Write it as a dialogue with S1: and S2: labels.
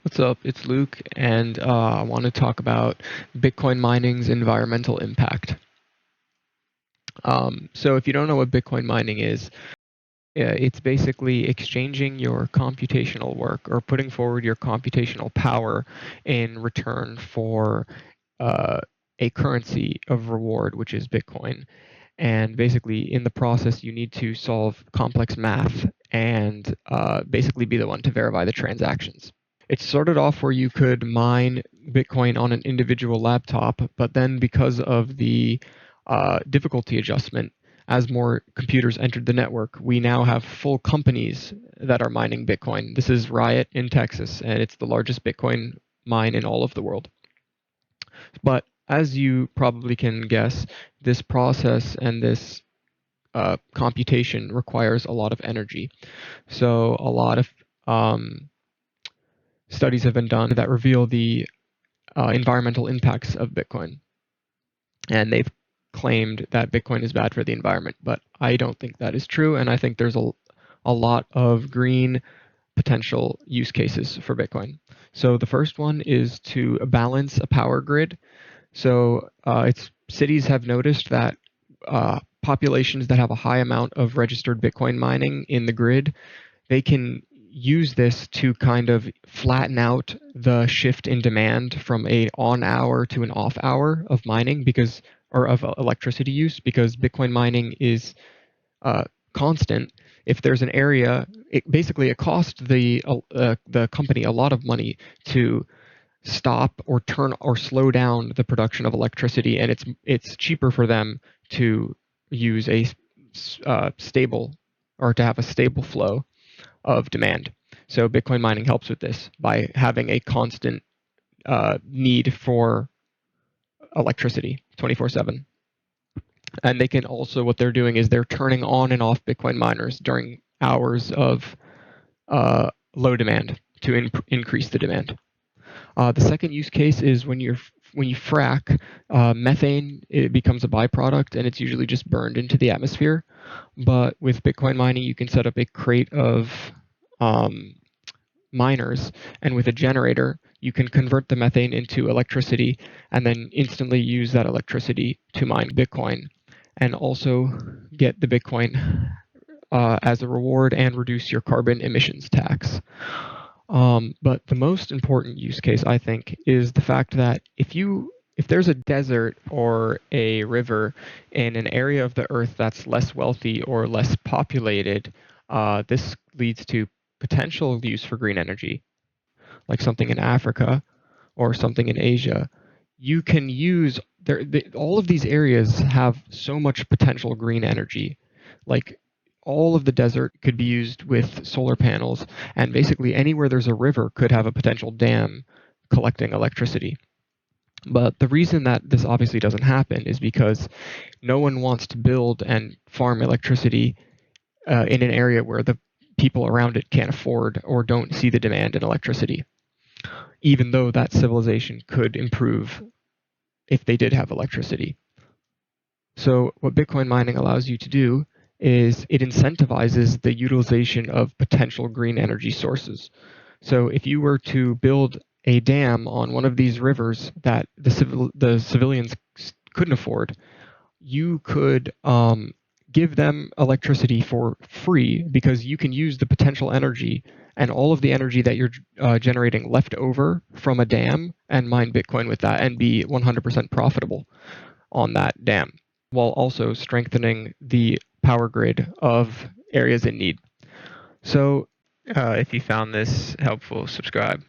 S1: What's up? It's Luke, and I want to talk about Bitcoin mining's environmental impact. So, if you don't know what Bitcoin mining is, it's basically exchanging your computational work or putting forward your computational power in return for uh, a currency of reward, which is Bitcoin. And basically, in the process, you need to solve complex math and basically be the one to verify the transactions. It started off where you could mine Bitcoin on an individual laptop, but then because of the difficulty adjustment, as more computers entered the network, we now have full companies that are mining Bitcoin. This is Riot in Texas, and it's the largest Bitcoin mine in all of the world. But as you probably can guess, this process and this computation requires a lot of energy. So a lot of studies have been done that reveal the environmental impacts of Bitcoin. And they've claimed that Bitcoin is bad for the environment, but I don't think that is true. And I think there's a lot of green potential use cases for Bitcoin. So the first one is to balance a power grid. So cities have noticed that populations that have a high amount of registered Bitcoin mining in the grid, they can use this to kind of flatten out the shift in demand from a on hour to an off hour of mining or of electricity use, because Bitcoin mining is constant. If there's an area, it costs the company a lot of money to stop or turn or slow down the production of electricity, and it's cheaper for them to use a stable or to have a stable flow of demand. So Bitcoin mining helps with this by having a constant need for electricity 24/7. And they can also, what they're doing is they're turning on and off Bitcoin miners during hours of low demand to increase the demand. The second use case is when you frack, methane, it becomes a byproduct and it's usually just burned into the atmosphere. But with Bitcoin mining, you can set up a crate of miners, and with a generator, you can convert the methane into electricity and then instantly use that electricity to mine Bitcoin, and also get the Bitcoin as a reward and reduce your carbon emissions tax. But the most important use case, I think, is the fact that if there's a desert or a river in an area of the earth that's less wealthy or less populated, this leads to potential use for green energy, like something in Africa or something in Asia. You can use all of these areas have so much potential green energy. Like all of the desert could be used with solar panels, and basically anywhere there's a river could have a potential dam collecting electricity. But the reason that this obviously doesn't happen is because no one wants to build and farm electricity in an area where the people around it can't afford or don't see the demand in electricity, even though that civilization could improve if they did have electricity. So what Bitcoin mining allows you to do is it incentivizes the utilization of potential green energy sources. So if you were to build a dam on one of these rivers that the civilians couldn't afford, you could give them electricity for free, because you can use the potential energy and all of the energy that you're generating left over from a dam and mine Bitcoin with that and be 100% profitable on that dam, while also strengthening the power grid of areas in need. So if you found this helpful, subscribe.